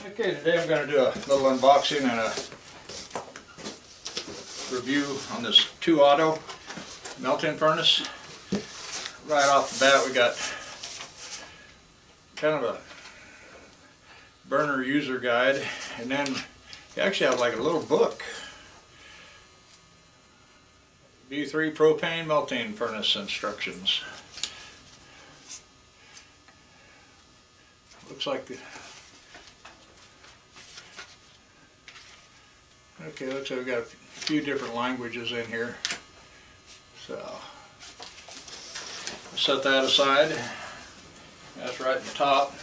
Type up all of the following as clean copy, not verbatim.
Okay, today I'm going to do a little unboxing and a review on this ToAuto melting furnace. Right off the bat we got kind of a burner user guide, and then you actually have like a little book. V3 propane melting furnace instructions. Looks like the okay, looks like we've got a few different languages in here. So set that aside. That's right at the top.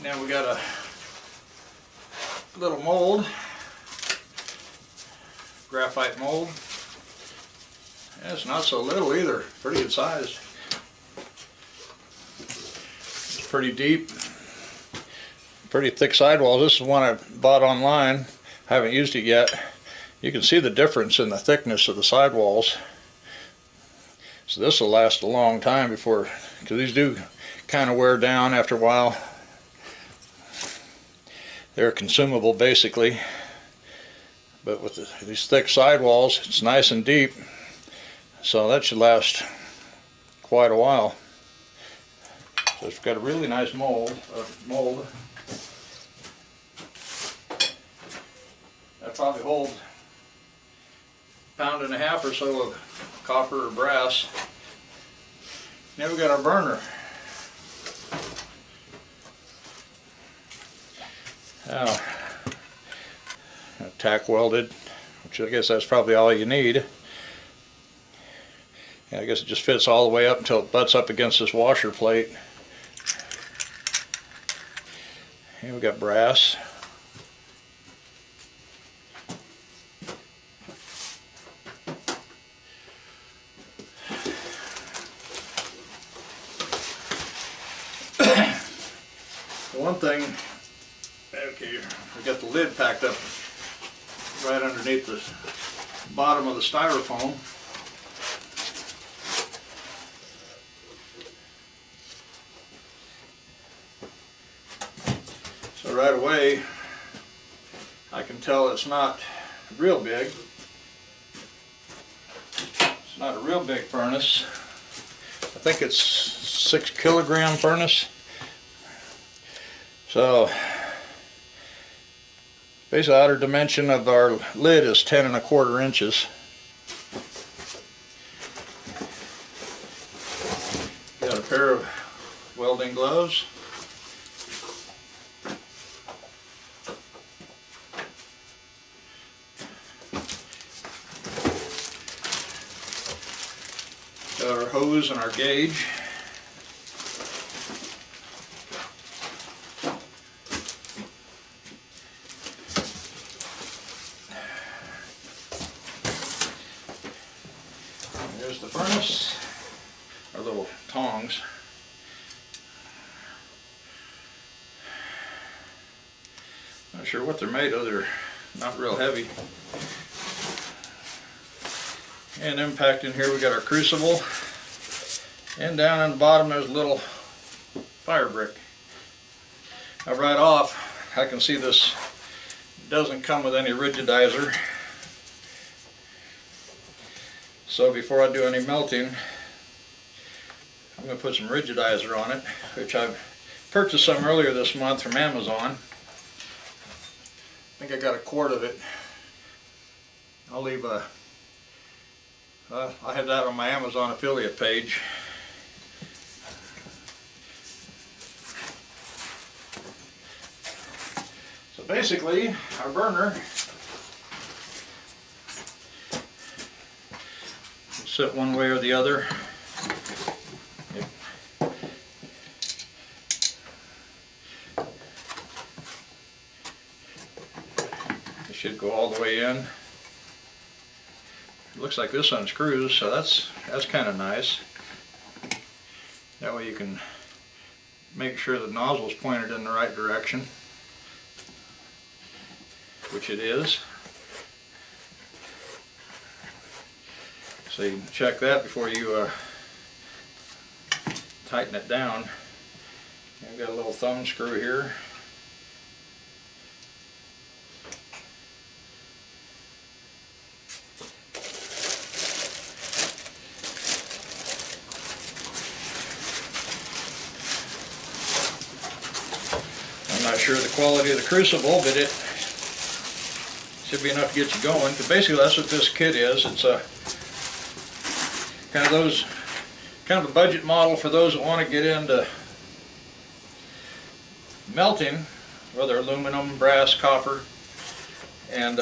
Now we got a little mold, graphite mold. And it's not so little either, pretty good size. It's pretty deep, pretty thick sidewalls. This is one I bought online. I haven't used it yet. You can see the difference in the thickness of the sidewalls. So this will last a long time before, because these do kind of wear down after a while. They're consumable basically, but with these thick sidewalls, it's nice and deep, so that should last quite a while. So it's got a really nice mold. That probably holds 1.5 pounds or so of copper or brass. Now we got our burner. Now, tack welded, which I guess that's probably all you need. Yeah, I guess it just fits all the way up until it butts up against this washer plate. Here we got brass. One thing, okay, we got the lid packed up right underneath the bottom of the styrofoam. So right away I can tell it's not real big. It's not a real big furnace. I think it's 6 kilogram furnace. So basically the outer dimension of our lid is 10¼ inches. Got a pair of welding gloves. Got our hose and our gauge. There's the furnace, our little tongs. Not sure what they're made of, they're not real heavy. And impact in here we got our crucible, and down on the bottom there's a little fire brick. Now right off I can see this doesn't come with any rigidizer. So before I do any melting, I'm going to put some rigidizer on it, which I've purchased some earlier this month from Amazon. I think I got a quart of it. I'll leave a, I have that on my Amazon affiliate page. So basically, our burner sit one way or the other. It should go all the way in. It looks like this unscrews, so that's kind of nice. That way you can make sure the nozzle's pointed in the right direction, which it is. So you can check that before you tighten it down. I've got a little thumb screw here. sure of the quality of the crucible, but it should be enough to get you going. Because basically that's what this kit is. It's a kind of a budget model for those that want to get into melting, whether aluminum, brass, copper, and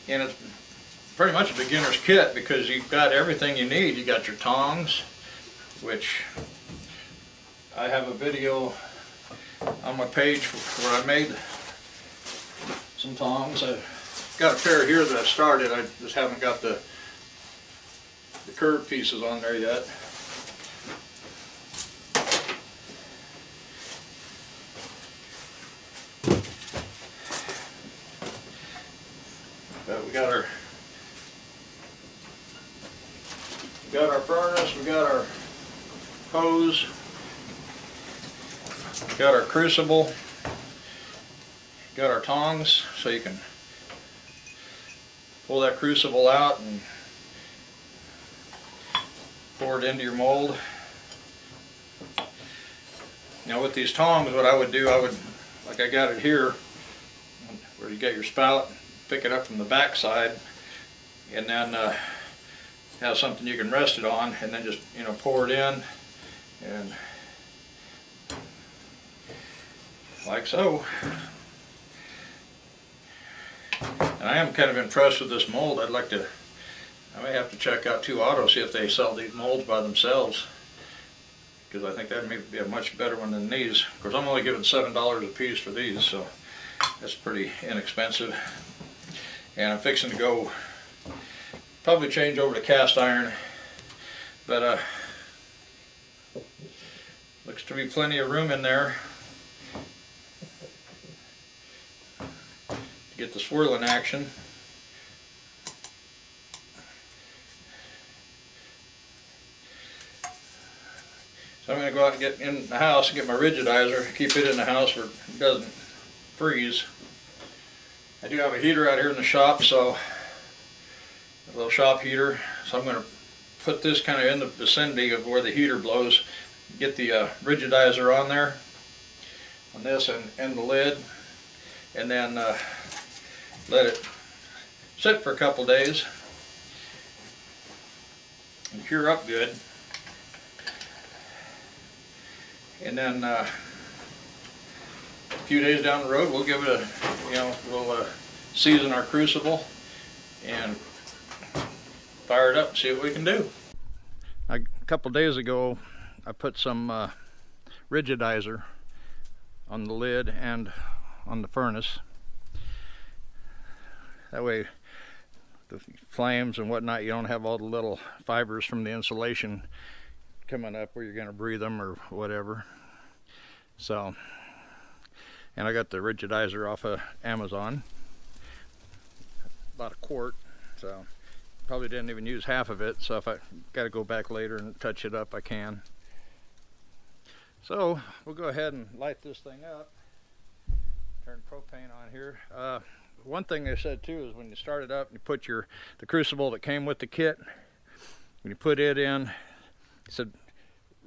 it's pretty much a beginner's kit because you've got everything you need. You got your tongs, which I have a video on my page where I made some tongs. I've got a pair here that I've started. I just haven't got the curved pieces on there yet. But we got our furnace, we got our hose, we got our crucible, got our tongs so you can pull that crucible out and pour it into your mold. Now with these tongs, what I would do, like I got it here, where you get your spout, pick it up from the back side, and then have something you can rest it on, and then just, you know, pour it in, and like so. And I am kind of impressed with this mold. I may have to check out ToAuto, see if they sell these molds by themselves, because I think that may be a much better one than these. Of course, I'm only giving $7 a piece for these, so that's pretty inexpensive. And I'm fixing to go probably change over to cast iron, but looks to be plenty of room in there to get the swirling action. So I'm going to go out and get in the house and get my rigidizer, keep it in the house where it doesn't freeze. I do have a heater out here in the shop, so a little shop heater. So I'm going to put this kind of in the vicinity of where the heater blows. Get the rigidizer on there, on this and the lid, and then let it sit for a couple days and cure up good. And then a few days down the road, we'll give it we'll season our crucible and fire it up and see what we can do. A couple days ago, I put some rigidizer on the lid and on the furnace. That way the flames and whatnot, you don't have all the little fibers from the insulation coming up where you're going to breathe them or whatever. So, and I got the rigidizer off of Amazon, about a quart, so probably didn't even use half of it, so if I got to go back later and touch it up, I can. So we'll go ahead and light this thing up. Turn propane on here. One thing they said too is when you start it up, you put the crucible that came with the kit, when you put it in, it said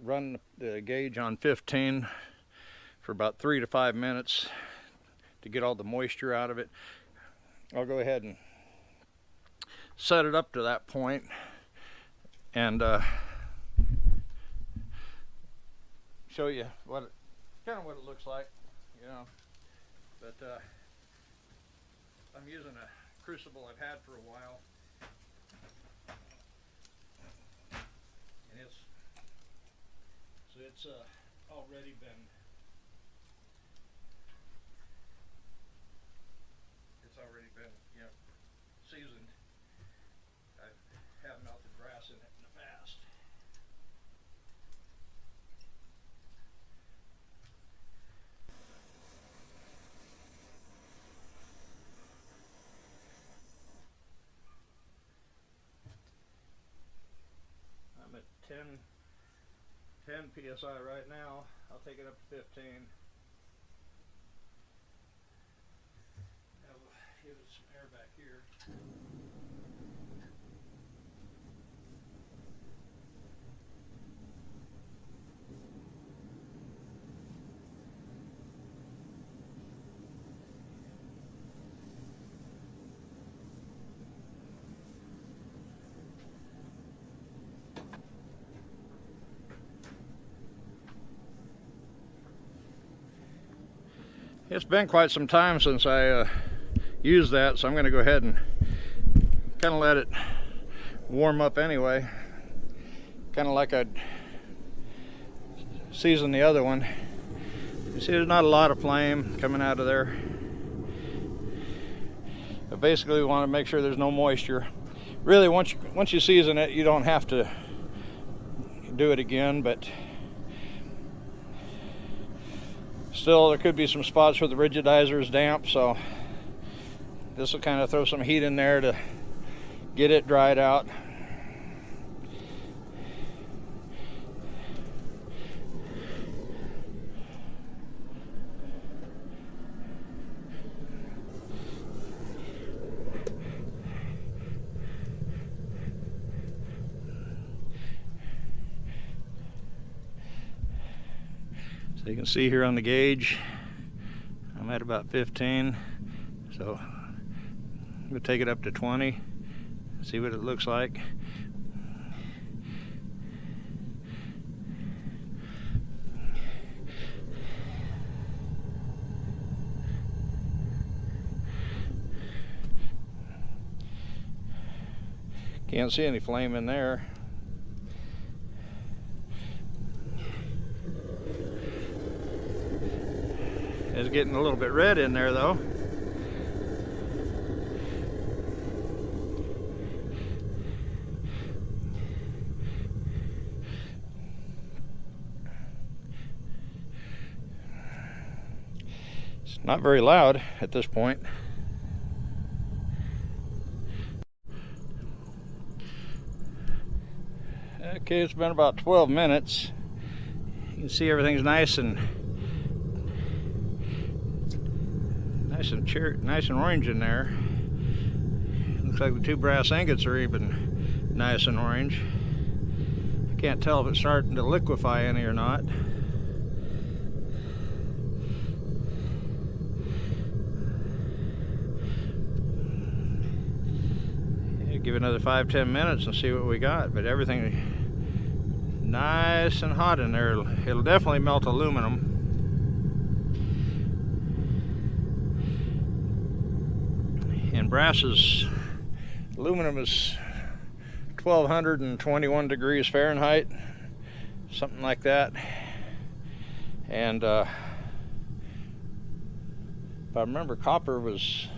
run the gauge on 15 for about 3 to 5 minutes to get all the moisture out of it. I'll go ahead and set it up to that point and show you kind of what it looks like, you know. But I'm using a crucible I've had for a while, and it's already been seasoned. I have melted brass in it in the past. I'm at 10 psi right now. I'll take it up to 15. Now we'll give it some air back here. It's been quite some time since I used that, so I'm going to go ahead and kind of let it warm up anyway, kind of like I'd season the other one. You see there's not a lot of flame coming out of there, but basically we want to make sure there's no moisture. Really, once you season it, you don't have to do it again, but still there could be some spots where the rigidizer is damp, so this will kind of throw some heat in there to get it dried out. So you can see here on the gauge, I'm at about 15, so I'm going to take it up to 20, see what it looks like. Can't see any flame in there. It's getting a little bit red in there though. It's not very loud at this point. Okay, it's been about 12 minutes. You can see everything's nice and orange in there. Looks like the two brass ingots are even nice and orange. I can't tell if it's starting to liquefy any or not. Yeah, give it another 5-10 minutes and see what we got, but everything nice and hot in there. It'll definitely melt aluminum. And aluminum is 1221 degrees Fahrenheit, something like that. And if I remember, copper was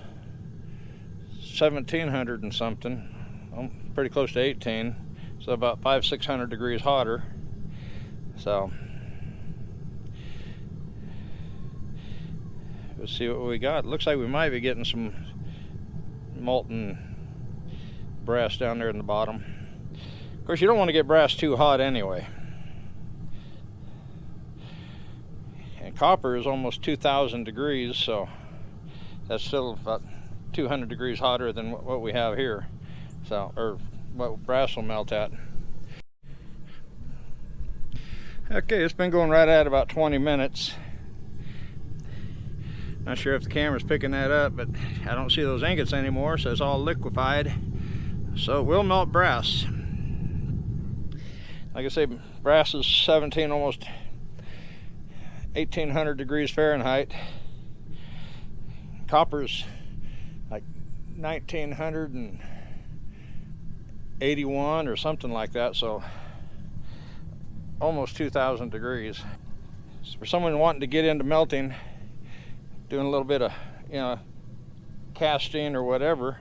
1700 and something, pretty close to 18, so about 500-600 degrees hotter. So let's see what we got. Looks like we might be getting some molten brass down there in the bottom. Of course, you don't want to get brass too hot anyway. And copper is almost 2000 degrees, so that's still about 200 degrees hotter than what we have here. So, or what brass will melt at. Okay, it's been going right at about 20 minutes. Not sure if the camera's picking that up, but I don't see those ingots anymore, so it's all liquefied. So it will melt brass. Like I say, brass is 17, almost 1800 degrees Fahrenheit. Copper's like 1981 or something like that, so almost 2000 degrees. So for someone wanting to get into melting, doing a little bit of, casting or whatever,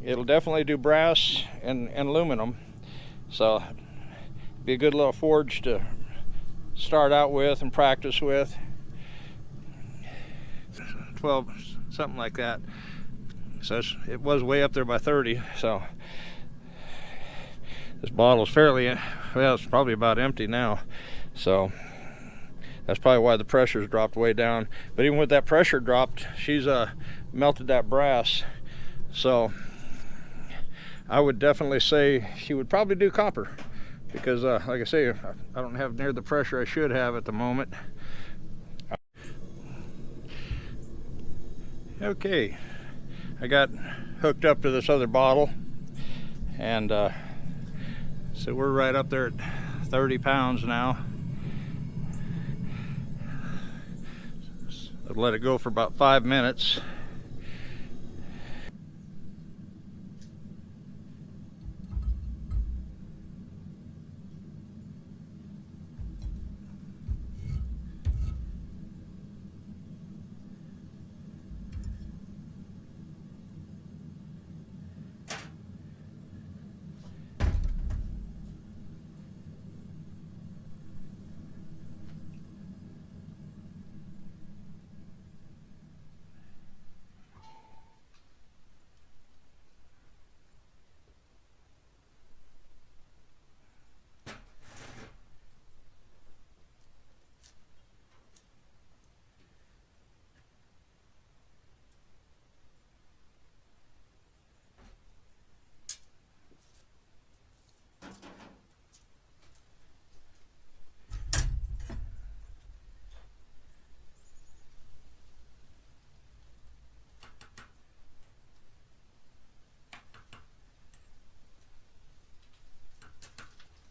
it'll definitely do brass and aluminum. So be a good little forge to start out with and practice with. 12, something like that. So it was way up there by 30. So this bottle's fairly, well, it's probably about empty now. So that's probably why the pressure's dropped way down. But even with that pressure dropped, she's melted that brass. So I would definitely say she would probably do copper, because like I say, I don't have near the pressure I should have at the moment. Okay, I got hooked up to this other bottle, and so we're right up there at 30 pounds now. I'll let it go for about 5 minutes.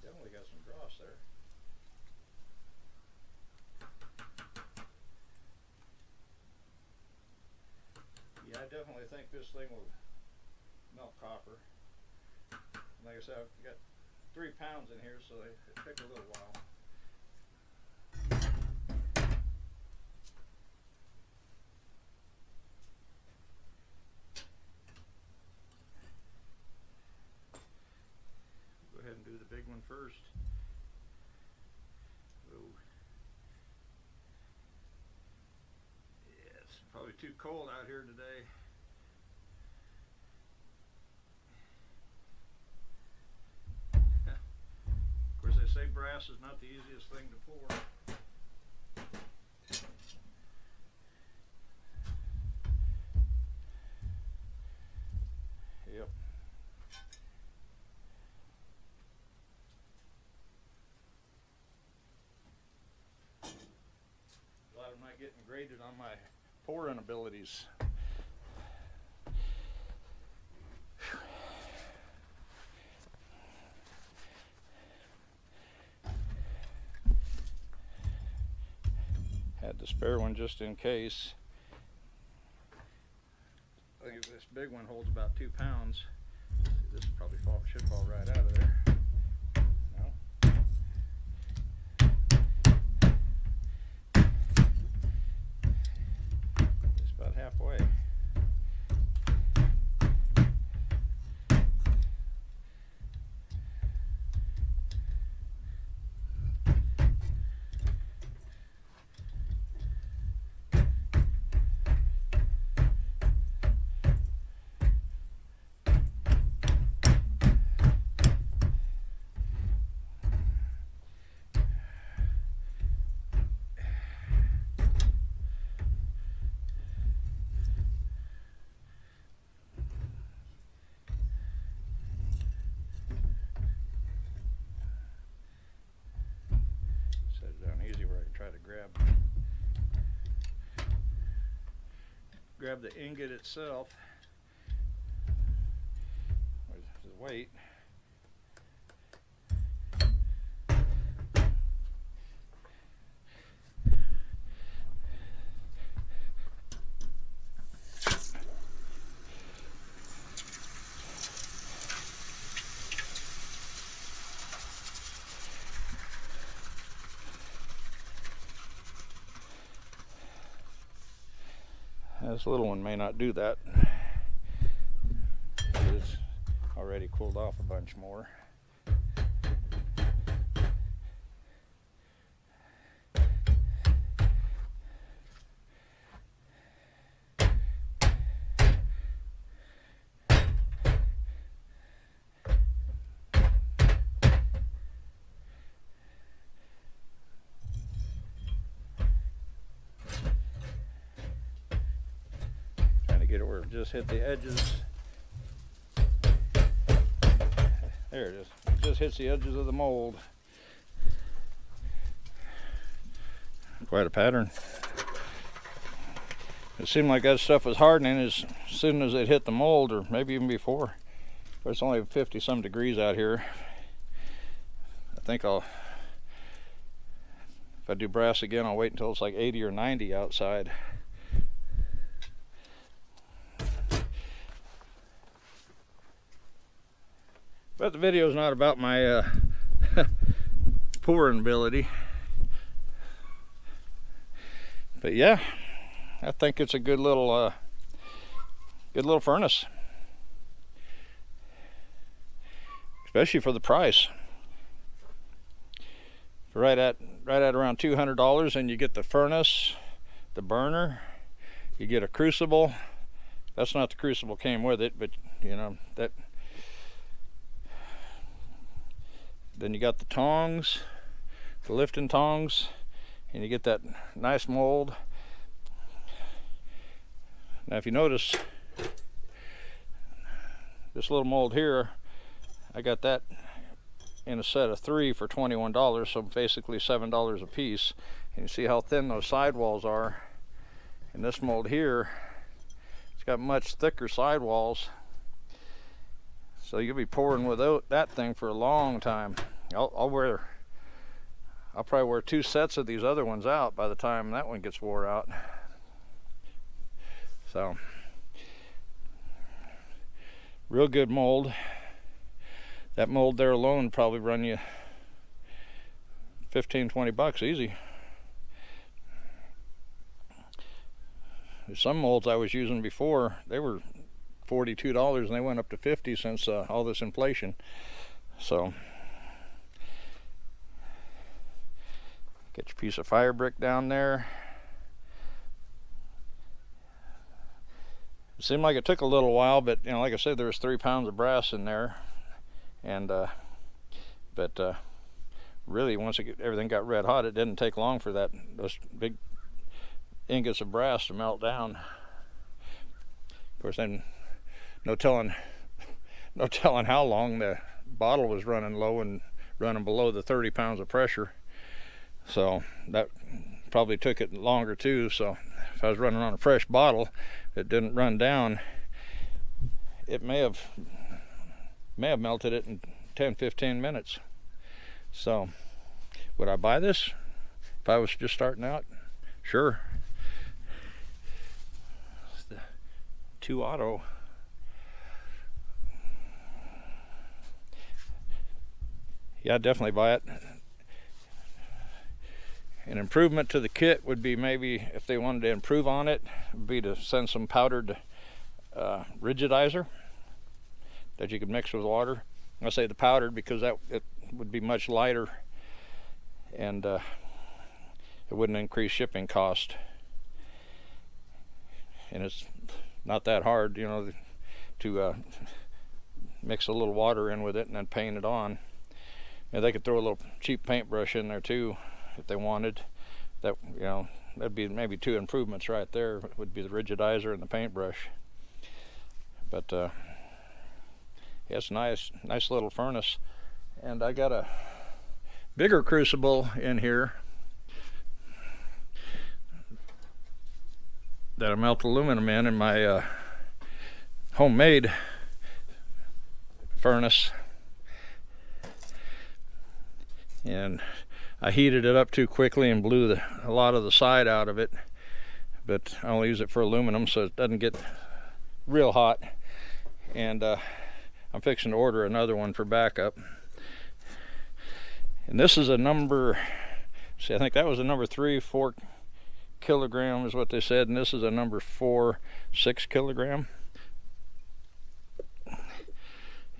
Definitely got some dross there. Yeah, I definitely think this thing will melt copper. Like I said, I've got 3 pounds in here, so it took a little while. Go ahead and do the big one first. Ooh. Yeah, it's probably too cold out here today. Of course, they say brass is not the easiest thing to pour. Yep. Glad I'm not getting graded on my pouring abilities. Had the spare one just in case. I think this big one holds about 2 pounds. This probably should fall right out of there. No. Just about halfway. Set it down easy where I can try to grab the ingot itself. Where's the weight? This little one may not do that. It's already cooled off a bunch more. Get it where it just hit the edges. There it is. It just hits the edges of the mold. Quite a pattern. It seemed like that stuff was hardening as soon as it hit the mold, or maybe even before. But it's only 50 some degrees out here. I think if I do brass again, I'll wait until it's like 80 or 90 outside. But the video is not about my pouring ability. But yeah, I think it's a good little furnace, especially for the price. Right at around $200, and you get the furnace, the burner, you get a crucible. That's not the crucible came with it, but you know that. Then you got the tongs, the lifting tongs, and you get that nice mold. Now if you notice this little mold here, I got that in a set of 3 for $21, so basically $7 a piece. And you see how thin those sidewalls are. And this mold here, it's got much thicker sidewalls, so you'll be pouring without that thing for a long time. I'll probably wear 2 sets of these other ones out by the time that one gets wore out. So real good mold. That mold there alone would probably run you $15-20 easy. Some molds I was using before, they were $42 and they went up to $50 since all this inflation. So get your piece of fire brick down there. It seemed like it took a little while, but you know, like I said, there was 3 pounds of brass in there, and really once everything got red hot, it didn't take long for those big ingots of brass to melt down. Of course, then no telling how long the bottle was running low and running below the 30 pounds of pressure. So that probably took it longer too. So if I was running on a fresh bottle, it didn't run down, it may have melted it in 10-15 minutes. So would I buy this if I was just starting out? Sure. It's the ToAuto. Yeah, I'd definitely buy it. An improvement to the kit would be, maybe if they wanted to improve on it, would be to send some powdered rigidizer that you could mix with water. I say the powdered because it would be much lighter, and it wouldn't increase shipping cost. And it's not that hard, you know, to mix a little water in with it and then paint it on. And they could throw a little cheap paintbrush in there too if they wanted. That, you know, that'd be maybe 2 improvements right there, would be the rigidizer and the paintbrush. But yeah, it's nice little furnace. And I got a bigger crucible in here that I melt aluminum in my homemade furnace. And I heated it up too quickly and blew a lot of the side out of it, but I only use it for aluminum so it doesn't get real hot. And I'm fixing to order another one for backup. And this is a number, see, I think that was a number 3-4 kilogram is what they said, and this is a number 4-6 kilogram. And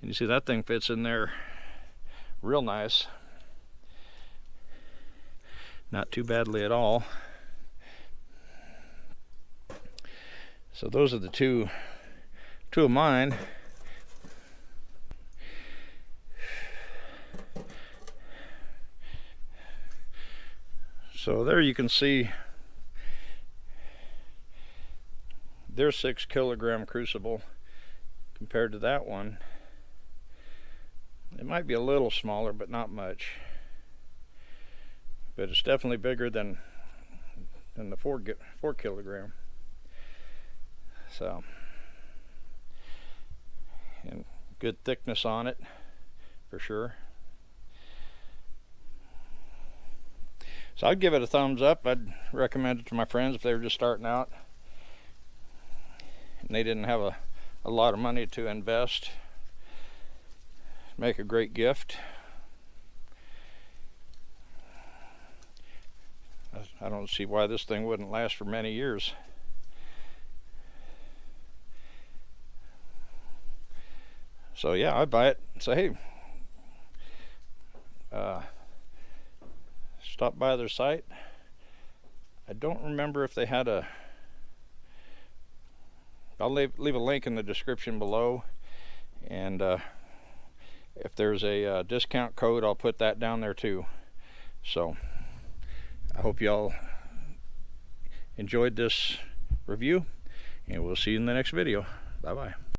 you see that thing fits in there real nice. Not too badly at all. So those are the two of mine. So there you can see their 6 kilogram crucible compared to that one. It might be a little smaller, but not much. But it's definitely bigger than the 4 kilogram. So, and good thickness on it for sure. So I'd give it a thumbs up. I'd recommend it to my friends if they were just starting out and they didn't have a lot of money to invest. make a great gift. I don't see why this thing wouldn't last for many years. So yeah, I'd buy it and say, hey, stop by their site. I don't remember if they had a, I'll leave a link in the description below, and if there's a discount code, I'll put that down there too. So I hope y'all enjoyed this review, and we'll see you in the next video. Bye bye.